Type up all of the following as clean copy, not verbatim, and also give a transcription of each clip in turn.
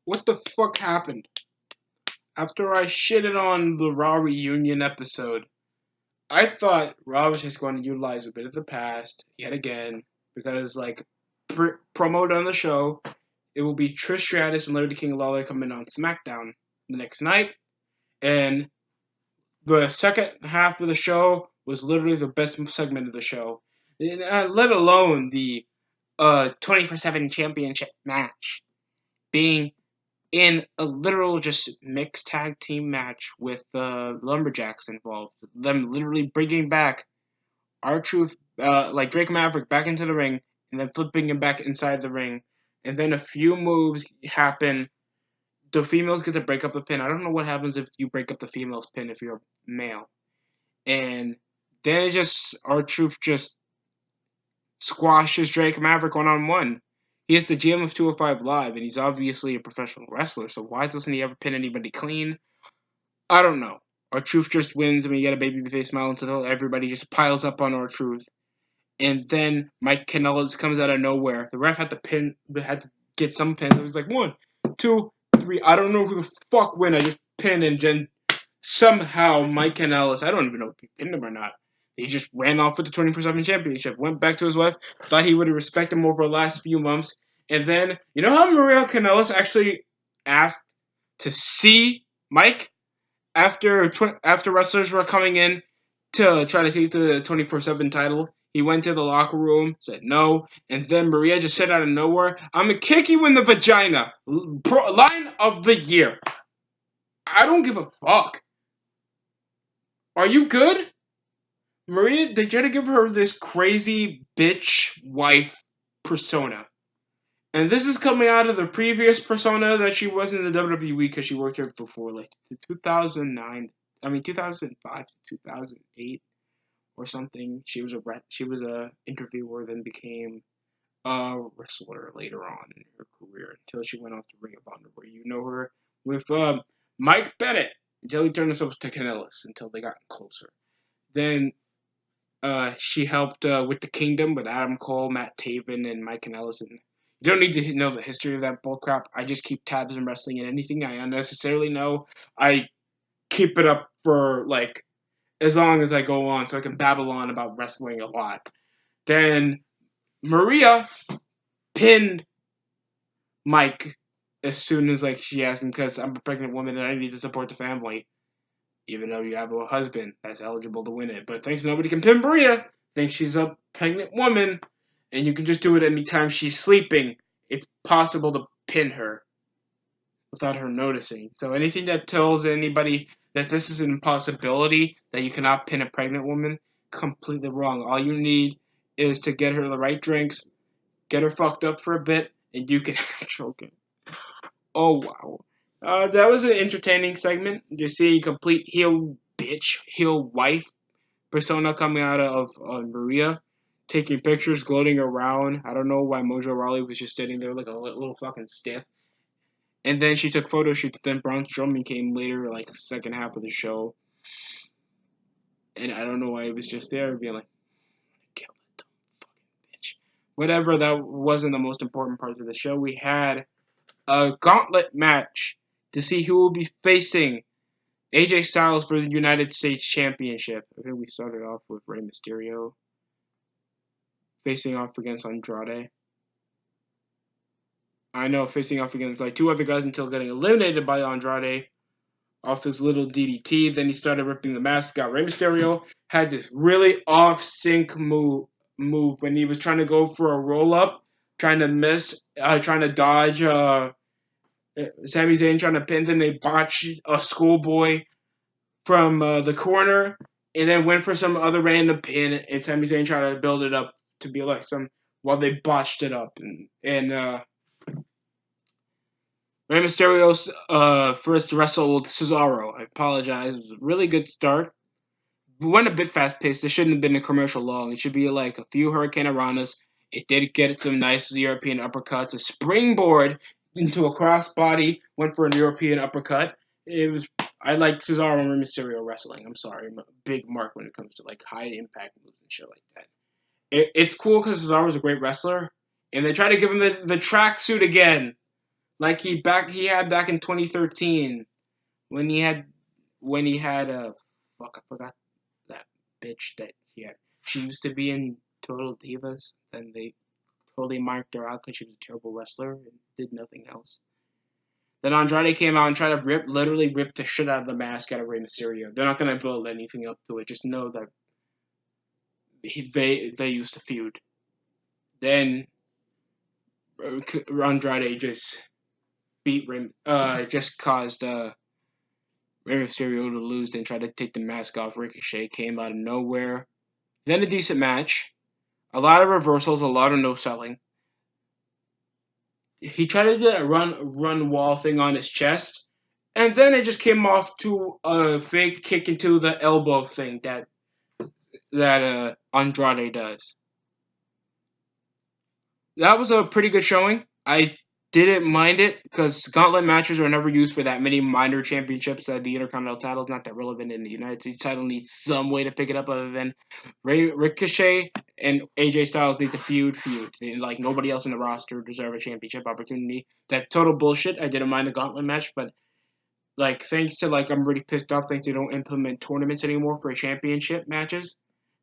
What the fuck happened? After I shitted on the Raw reunion episode, I thought Raw was just going to utilize a bit of the past yet again because, like, promoted on the show, it will be Trish Stratus and Larry King Lawler coming on SmackDown the next night, and the second half of the show was literally the best segment of the show, let alone the 24/7 championship match being in a literal just mixed tag team match with the Lumberjacks involved. Them literally bringing back R-Truth, like Drake Maverick, back into the ring, and then flipping him back inside the ring. And then a few moves happen. The females get to break up the pin. I don't know what happens if you break up the females' pin if you're a male. And then it just, R-Truth just squashes Drake Maverick one-on-one. He is the GM of 205 Live, and he's obviously a professional wrestler, so why doesn't he ever pin anybody clean? I don't know. R-Truth just wins, and we get a babyface smile until everybody just piles up on R-Truth. And then Mike Kanellis comes out of nowhere. The ref had to get some pins. It was like 1, 2, 3. I don't know who the fuck win. I just pinned, and then somehow Mike Kanellis, I don't even know if he pinned him or not. He just ran off with the 24/7 championship, went back to his wife, thought he would respect him over the last few months, and then, you know how Maria Kanellis actually asked to see Mike after wrestlers were coming in to try to take the 24/7 title? He went to the locker room, said no, and then Maria just said out of nowhere, "I'm gonna kick you in the vagina." Line of the year. I don't give a fuck. Are you good? Maria, they try to give her this crazy bitch wife persona. And this is coming out of the previous persona that she was in the WWE because she worked here before, like 2005 to 2008 or something. She was a interviewer, then became a wrestler later on in her career until she went off to Ring of Honor, where you know her with Mike Bennett until he turned himself to Kanellis until they got closer. Then she helped with the Kingdom with Adam Cole, Matt Taven, and Mike Kanellis. And you don't need to know the history of that bullcrap. I just keep tabs in wrestling, and anything I unnecessarily know, I keep it up for like as long as I go on, so I can babble on about wrestling a lot. Then Maria pinned Mike as soon as like she asked him because I'm a pregnant woman and I need to support the family. Even though you have a husband that's eligible to win it. But thanks nobody can pin Maria. Thinks she's a pregnant woman, and you can just do it anytime she's sleeping. It's possible to pin her without her noticing. So anything that tells anybody that this is an impossibility, that you cannot pin a pregnant woman, completely wrong. All you need is to get her the right drinks, get her fucked up for a bit, and you can choke her. Oh, wow. That was an entertaining segment. Just seeing complete heel bitch, heel wife persona coming out of Maria, taking pictures, gloating around. I don't know why Mojo Rawley was just sitting there like a little fucking stiff. And then she took photo shoots. Then Braun Strowman came later, like the second half of the show. And I don't know why he was just there, being like, kill that dumb fucking bitch. Whatever, that wasn't the most important part of the show. We had a gauntlet match to see who will be facing AJ Styles for the United States Championship. I think we started off with Rey Mysterio facing off against Andrade. I know, facing off against like two other guys until getting eliminated by Andrade off his little DDT. Then he started ripping the mask out. Rey Mysterio had this really off-sync move when he was trying to go for a roll-up, trying to miss, trying to dodge Sami Zayn trying to pin. Then they botched a schoolboy from the corner and then went for some other random pin, and Sami Zayn tried to build it up to be like some while they botched it up. And Rey Mysterio's first wrestled Cesaro. I apologize. It was a really good start. We went a bit fast paced. It shouldn't have been a commercial long. It should be like a few Hurricane Ranas. It did get some nice European uppercuts. A springboard into a crossbody. Went for a European uppercut. It was. I like Cesaro and Rey Mysterio wrestling. I'm sorry. I'm a big mark when it comes to like high impact moves and shit like that. It's cool because Cesaro's a great wrestler. And they try to give him the tracksuit again. like he had back in 2013 when he had fuck, I forgot that bitch that he had. She used to be in Total Divas, and they totally marked her out because she was a terrible wrestler and did nothing else. Then Andrade came out and tried to literally rip the shit out of the mask out of Rey Mysterio. They're not gonna build anything up to it. Just know that they used to feud. Then Andrade just beat just caused Rey Mysterio to lose and tried to take the mask off. Ricochet came out of nowhere. Then a decent match. A lot of reversals, a lot of no selling. He tried to do that run wall thing on his chest, and then it just came off to a fake kick into the elbow thing that Andrade does. That was a pretty good showing. I didn't mind it because gauntlet matches are never used for that many minor championships. The Intercontinental title is not that relevant in the United States. Title needs some way to pick it up other than Ricochet and AJ Styles need to feud. Like nobody else in the roster deserve a championship opportunity. That's total bullshit. I didn't mind the gauntlet match, but like thanks to I'm really pissed off. Thanks they don't implement tournaments anymore for championship matches.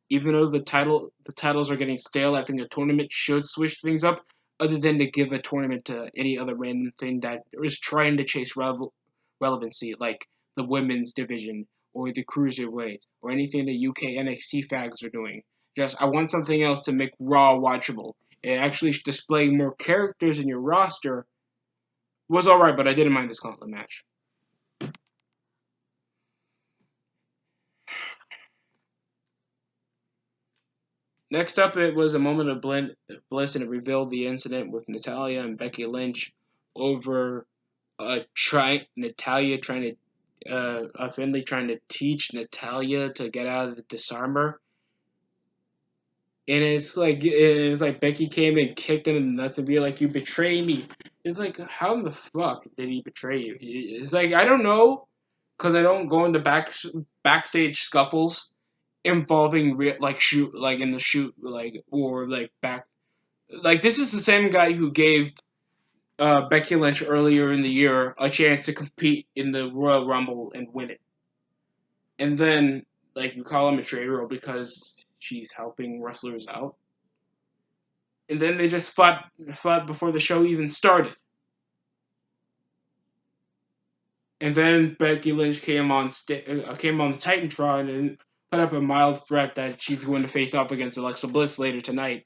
Even though the titles are getting stale, I think a tournament should switch things up. Other than to give a tournament to any other random thing that is trying to chase relevancy, like the women's division or the cruiserweight or anything the UK NXT fags are doing. Just I want something else to make Raw watchable. And actually displaying more characters in your roster was alright, but I didn't mind this gauntlet match. Next up, it was a moment of bliss, and it revealed the incident with Natalya and Becky Lynch over Natalya trying to Finley trying to teach Natalya to get out of the disarmer, and it's like Becky came and kicked him in the nuts and be like, "You betray me." It's like, how in the fuck did he betray you? It's like I don't know, because I don't go into backstage scuffles involving shoot in the shoot or back this is the same guy who gave Becky Lynch earlier in the year a chance to compete in the Royal Rumble and win it, and then you call him a traitor because she's helping wrestlers out, and then they just fought before the show even started, and then Becky Lynch came on the Titantron and put up a mild threat that she's going to face off against Alexa Bliss later tonight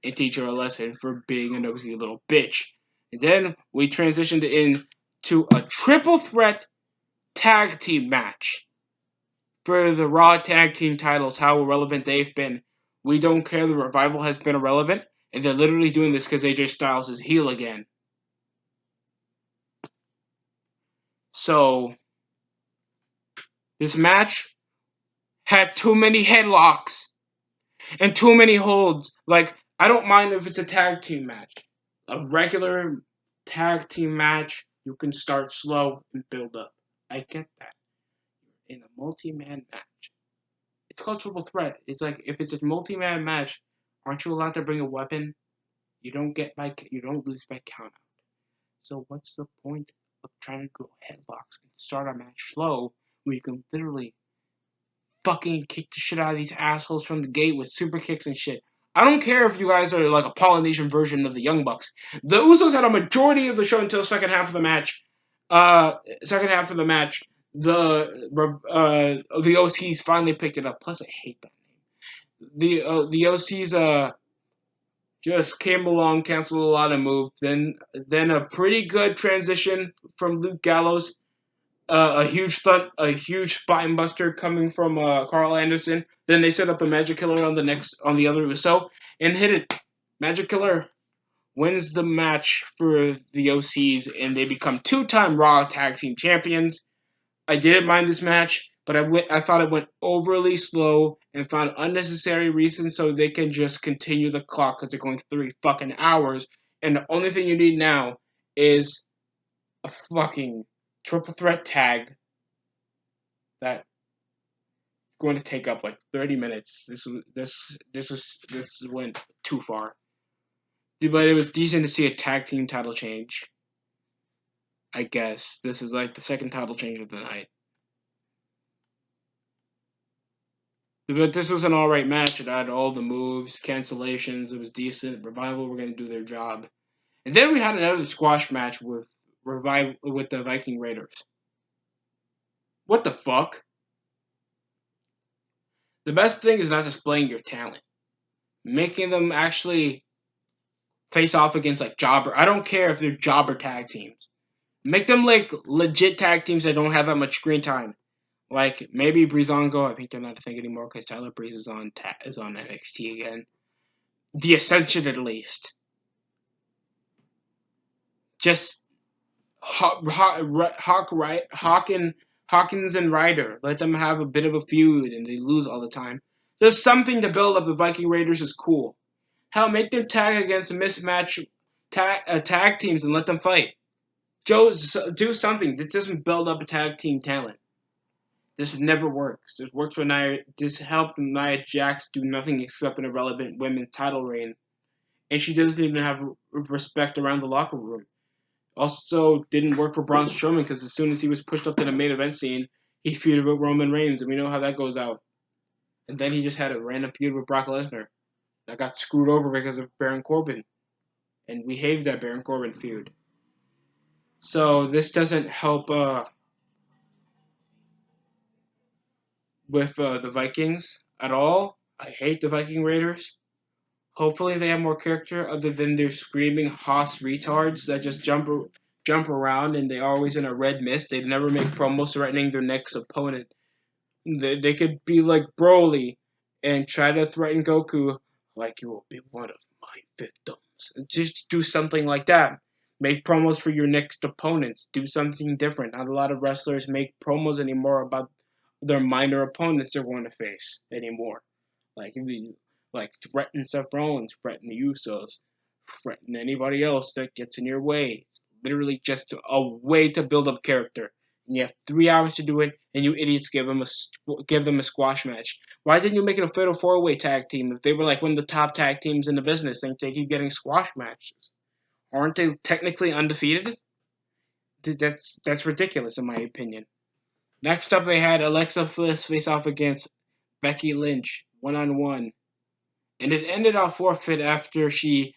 and teach her a lesson for being a nosy little bitch. And then we transitioned into a triple threat tag team match for the Raw tag team titles, how irrelevant they've been. We don't care, the revival has been irrelevant, and they're literally doing this because AJ Styles is heel again. So, this match had too many headlocks and too many holds. I don't mind if it's a tag team match. A regular tag team match, you can start slow and build up. I get that. In a multi-man match, it's called triple threat. It's like if it's a multi-man match, aren't you allowed to bring a weapon? You don't lose by count out. So what's the point of trying to go headlocks and start a match slow where you can literally fucking kick the shit out of these assholes from the gate with super kicks and shit? I don't care if you guys are like a Polynesian version of the Young Bucks. The Usos had a majority of the show until the second half of the match. The OCs finally picked it up. Plus, I hate that name. The OCs just came along, canceled a lot of moves. Then a pretty good transition from Luke Gallows. A huge spine buster coming from Carl Anderson. Then they set up the Magic Killer on the other Uso and hit it. Magic Killer wins the match for the OCs and they become 2-time Raw Tag Team Champions. I didn't mind this match, but I thought it went overly slow and found unnecessary reasons so they can just continue the clock because they're going 3 fucking hours. And the only thing you need now is a fucking triple threat tag that going to take up 30 minutes. This went too far. But it was decent to see a tag team title change. I guess this is like the second title change of the night. But this was an alright match. It had all the moves, cancellations. It was decent. Revival were going to do their job. And then we had another squash match with the Viking Raiders. What the fuck? The best thing is not displaying your talent. Making them actually face off against like jobber. I don't care if they're jobber tag teams. Make them like legit tag teams that don't have that much screen time. Like maybe Breezango. I think they're not a thing anymore because Tyler Breeze is on NXT again. The Ascension at least. Just Hawkins and Ryder. Let them have a bit of a feud and they lose all the time. There's something to build up. The Viking Raiders is cool. Hell, make them tag against mismatch tag teams and let them fight. Joe, do something. This doesn't build up a tag team talent. This never works. This works for Nia. This helped Nia Jax do nothing except an irrelevant women's title reign, and she doesn't even have respect around the locker room. Also, didn't work for Braun Strowman because as soon as he was pushed up to the main event scene, he feuded with Roman Reigns, and we know how that goes out. And then he just had a random feud with Brock Lesnar that got screwed over because of Baron Corbin, and we hated that Baron Corbin feud. So this doesn't help with the Vikings at all. I hate the Viking Raiders. Hopefully they have more character other than their screaming Haas retards that just jump around and they're always in a red mist. They never make promos threatening their next opponent. They could be like Broly and try to threaten Goku like you will be one of my victims. Just do something like that. Make promos for your next opponents. Do something different. Not a lot of wrestlers make promos anymore about their minor opponents they're going to face anymore. Like threaten Seth Rollins, threaten the Usos, threaten anybody else that gets in your way. It's literally just a way to build up character. And you have 3 hours to do it, and you idiots give them a squash match. Why didn't you make it a fatal 4-way tag team? If they were like one of the top tag teams in the business, and they keep getting squash matches, aren't they technically undefeated? That's ridiculous in my opinion. Next up, they had Alexa Bliss face off against Becky Lynch 1-on-1. And it ended off forfeit after she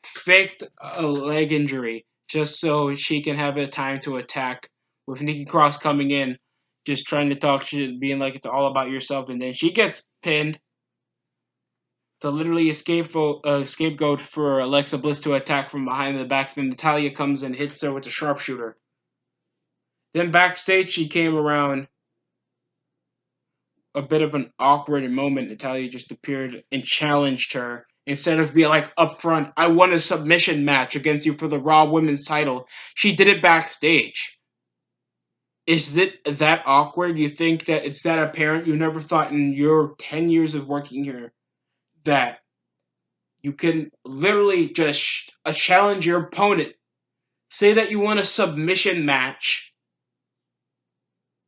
faked a leg injury just so she can have a time to attack with Nikki Cross coming in, just trying to talk shit, being like it's all about yourself, and then she gets pinned. So literally a scapegoat for Alexa Bliss to attack from behind the back. Then Natalya comes and hits her with a sharpshooter. Then backstage she came around. A bit of an awkward moment. Natalya just appeared and challenged her instead of being like upfront, I won a submission match against you for the Raw Women's title. She did it backstage. Is it that awkward? You think that it's that apparent? You never thought in your 10 years of working here that you can literally just challenge your opponent, say that you won a submission match,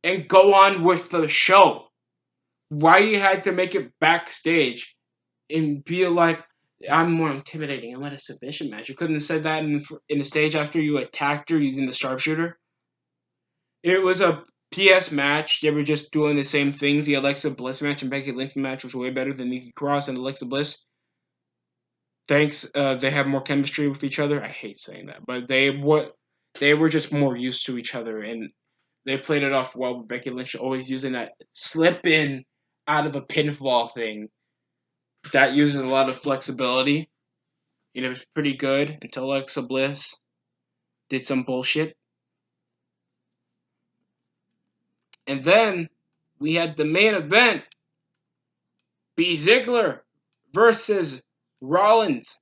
and go on with the show. Why you had to make it backstage and be like, I'm more intimidating. I won a submission match. You couldn't have said that in the stage after you attacked her using the sharpshooter. It was a PS match. They were just doing the same things. The Alexa Bliss match and Becky Lynch match was way better than Nikki Cross and Alexa Bliss. Thanks, they have more chemistry with each other. I hate saying that, but they were just more used to each other, and they played it off well with Becky Lynch always using that slip in out of a pinfall thing. That uses a lot of flexibility. And it was pretty good until Alexa Bliss did some bullshit. And then we had the main event be Ziggler versus Rollins.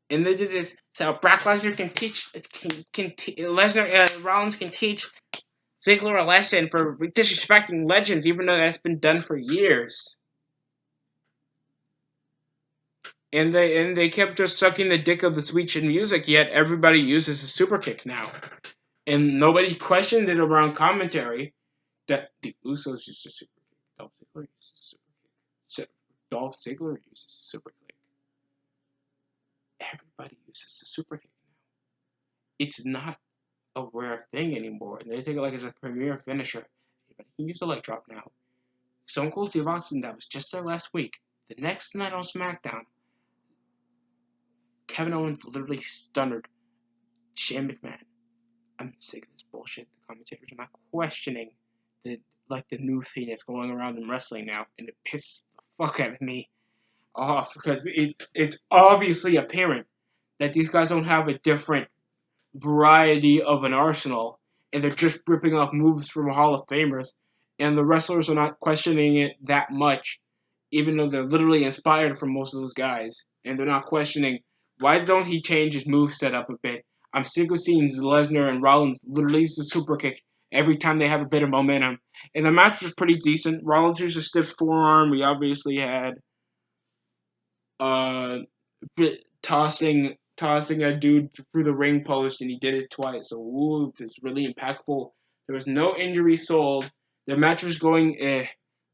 And they did this so Brock Lesnar can teach Rollins can teach Ziggler a lesson for disrespecting legends, even though that's been done for years. And they kept just sucking the dick of the sweet chin music, yet everybody uses a super kick now. And nobody questioned it around commentary that the Usos used a super kick. Dolph Ziggler uses a super kick. Dolph Ziggler uses a super kick. Everybody uses a super kick now. It's not a rare thing anymore, and they take it like it's a premier finisher. But he can use a leg drop now. Stone Cold Steve Austin, that was just there last week. The next night on SmackDown, Kevin Owens literally stunned Shane McMahon. I'm sick of this bullshit. The commentators are not questioning the new thing that's going around in wrestling now, and it pisses the fuck out of me off because it's obviously apparent that these guys don't have a different variety of an arsenal, and they're just ripping off moves from Hall of Famers, and the wrestlers are not questioning it that much, even though they're literally inspired from most of those guys, and they're not questioning why don't he change his move setup a bit. I'm sick of seeing Lesnar and Rollins literally use the super kick every time they have a bit of momentum. And the match was pretty decent. Rollins used a stiff forearm. We obviously had uh, tossing a dude through the ring post, and he did it twice. So it's really impactful. There was no injury sold. The match was going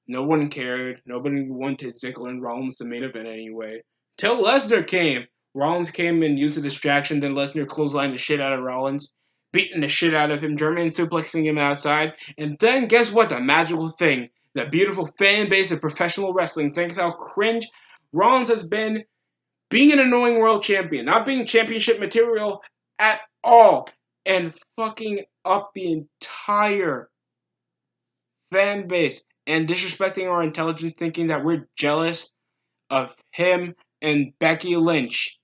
No one cared. Nobody wanted Ziggler and Rollins to main event anyway. Till Lesnar came. Rollins came and used a distraction, then Lesnar clotheslined the shit out of Rollins, beating the shit out of him, German suplexing him outside, and then guess what? The magical thing. The beautiful fan base of professional wrestling thinks how cringe Rollins has been being an annoying world champion, not being championship material at all, and fucking up the entire fan base and disrespecting our intelligence, thinking that we're jealous of him and Becky Lynch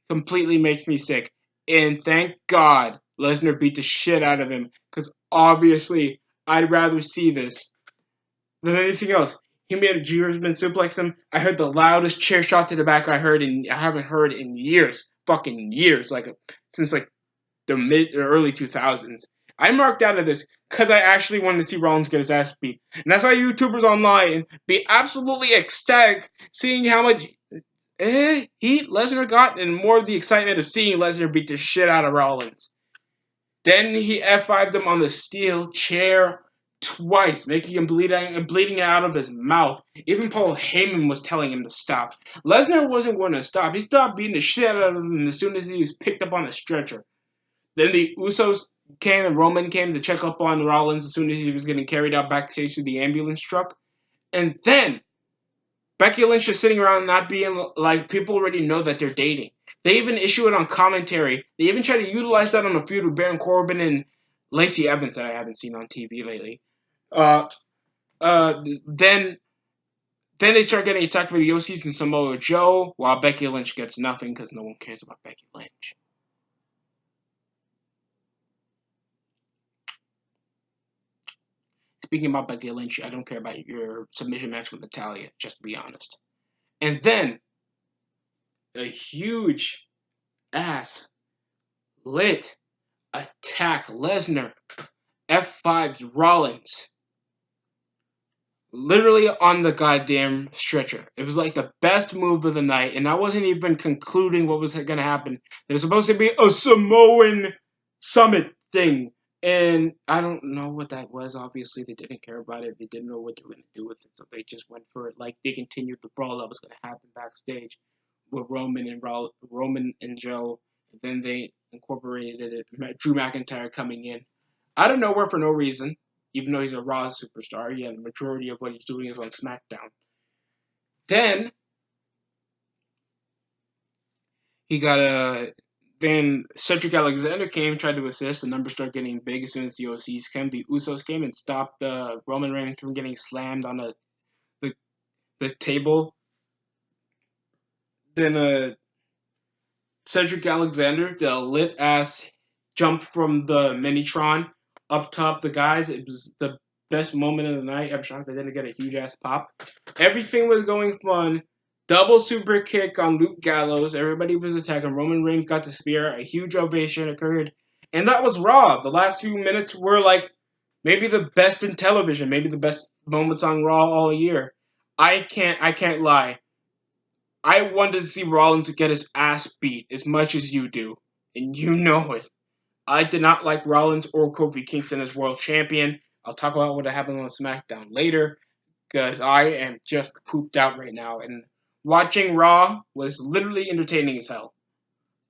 completely makes me sick. And thank God Lesnar beat the shit out of him, because obviously I'd rather see this than anything else. He made a German suplex him. I heard the loudest chair shot to the back I haven't heard in years. Fucking years. Since the mid or early 2000s. I marked out of this because I actually wanted to see Rollins get his ass beat. And that's why YouTubers online be absolutely ecstatic seeing how much heat Lesnar got, and more of the excitement of seeing Lesnar beat the shit out of Rollins. Then he F5'd him on the steel chair twice, making him bleeding out of his mouth. Even Paul Heyman was telling him to stop. Lesnar wasn't going to stop. He stopped beating the shit out of him as soon as he was picked up on a stretcher. Then the Usos came and Roman came to check up on Rollins as soon as he was getting carried out backstage to the ambulance truck. And then Becky Lynch is sitting around not being like, people already know that they're dating. They even issue it on commentary. They even try to utilize that on a feud with Baron Corbin and Lacey Evans that I haven't seen on TV lately. Uh, then they start getting attacked by the OCs and Samoa Joe, while Becky Lynch gets nothing because no one cares about Becky Lynch. Speaking about Becky Lynch, I don't care about your submission match with Natalya, just to be honest. And then, a huge ass lit attack Lesnar F5's Rollins. Literally on the goddamn stretcher. It was like the best move of the night, and I wasn't even concluding what was going to happen. There was supposed to be a Samoan summit thing, and I don't know what that was. Obviously, they didn't care about it. They didn't know what they were going to do with it, so they just went for it. Like, they continued the brawl that was going to happen backstage with Roman and Joe, and then they incorporated it. Drew McIntyre coming in out of nowhere for no reason. Even though he's a Raw superstar, the majority of what he's doing is on SmackDown. Then then Cedric Alexander came, tried to assist. The numbers started getting big as soon as the OCs came. The Usos came and stopped Roman Reigns from getting slammed on the table. Then Cedric Alexander, the lit ass jump from the Minitron up top the guys. It was the best moment of the night. I'm shocked they didn't get a huge ass pop. Everything was going fun. Double super kick on Luke Gallows. Everybody was attacking. Roman Reigns got the spear. A huge ovation occurred. And that was Raw. The last few minutes were like maybe the best in television. Maybe the best moments on Raw all year. I can't lie. I wanted to see Rollins get his ass beat as much as you do. And you know it. I did not like Rollins or Kofi Kingston as world champion. I'll talk about what happened on SmackDown later, because I am just pooped out right now. And watching Raw was literally entertaining as hell.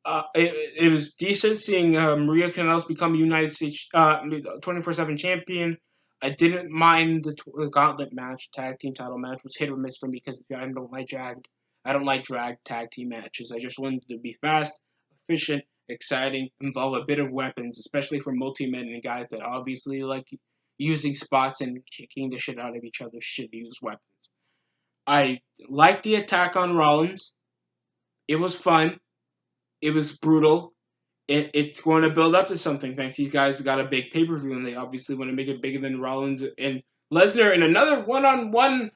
It was decent seeing Maria Kanellis become United States 24/7 champion. I didn't mind the gauntlet match, tag team title match. It was hit or miss for me because I don't like drag tag team matches. I just wanted to be fast, efficient, exciting, involve a bit of weapons, especially for multi-men and guys that obviously like using spots and kicking the shit out of each other should use weapons. I liked the attack on Rollins. It was fun. It was brutal. It's going to build up to something. Thanks, these guys got a big pay per view, and they obviously want to make it bigger than Rollins and Lesnar in another one-on-one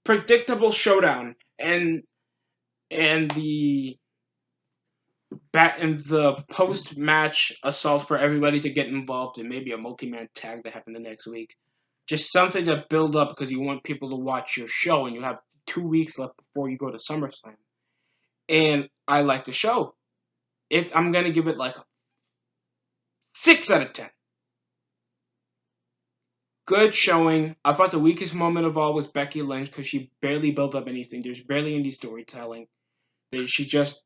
predictable showdown. And the post match assault for everybody to get involved in maybe a multi-man tag that happened the next week. Just something to build up because you want people to watch your show, and you have 2 weeks left before you go to SummerSlam. And I like the show. I'm gonna give it like a 6 out of 10. Good showing. I thought the weakest moment of all was Becky Lynch because she barely built up anything. There's barely any storytelling. She just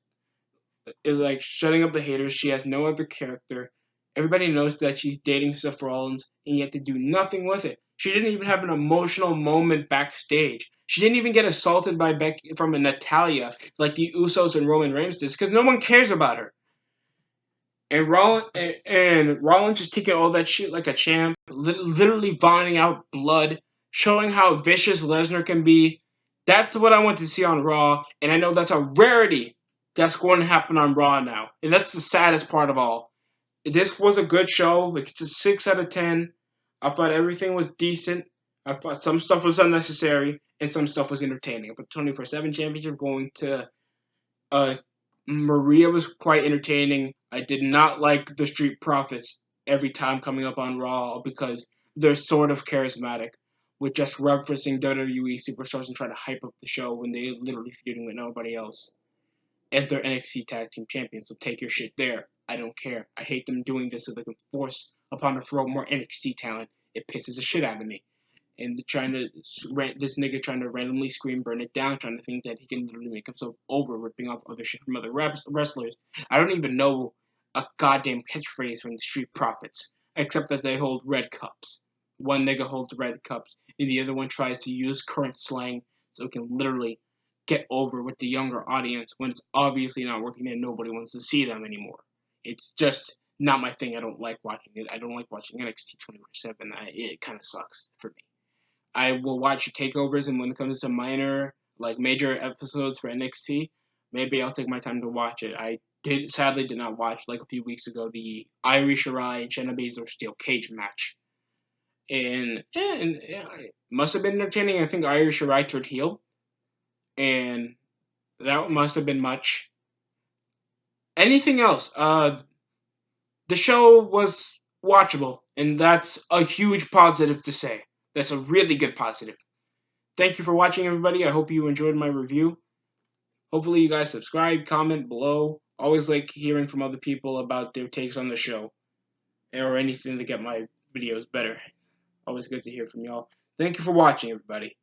is like shutting up the haters. She has no other character. Everybody knows that she's dating Seth Rollins, and yet to do nothing with it. She didn't even have an emotional moment backstage. She didn't even get assaulted by Becky from a Natalia like the Usos and Roman Reigns did because no one cares about her. And Rollins is taking all that shit like a champ, literally vomiting out blood, showing how vicious Lesnar can be. That's what I want to see on Raw, and I know that's a rarity that's going to happen on Raw now. And that's the saddest part of all. This was a good show. Like, it's a 6 out of 10. I thought everything was decent. I thought some stuff was unnecessary, and some stuff was entertaining. But 24/7 Championship going to uh, Maria was quite entertaining. I did not like the Street Profits every time coming up on Raw because they're sort of charismatic with just referencing WWE superstars and trying to hype up the show when they're literally feuding with nobody else. And they're NXT Tag Team Champions, so take your shit there. I don't care. I hate them doing this so they can force upon the throat more NXT talent. It pisses the shit out of me. And this nigga trying to randomly scream "burn it down," trying to think that he can literally make himself over, ripping off other shit from other wrestlers. I don't even know a goddamn catchphrase from the Street Profits, except that they hold red cups. One nigga holds red cups, and the other one tries to use current slang so it can literally get over with the younger audience when it's obviously not working and nobody wants to see them anymore. It's just not my thing. I don't like watching it. I don't like watching NXT 24/7. It kind of sucks for me. I will watch takeovers, and when it comes to major episodes for NXT, maybe I'll take my time to watch it. I sadly did not watch, like a few weeks ago, the Irish Shirai and Shayna Baszler steel cage match. And it must have been entertaining. I think Irish Shirai turned heel, and that must have been much. Anything else? The show was watchable, and that's a huge positive to say. That's a really good positive. Thank you for watching, everybody. I hope you enjoyed my review. Hopefully you guys subscribe, comment below. Always like hearing from other people about their takes on the show or anything to get my videos better. Always good to hear from y'all. Thank you for watching, everybody.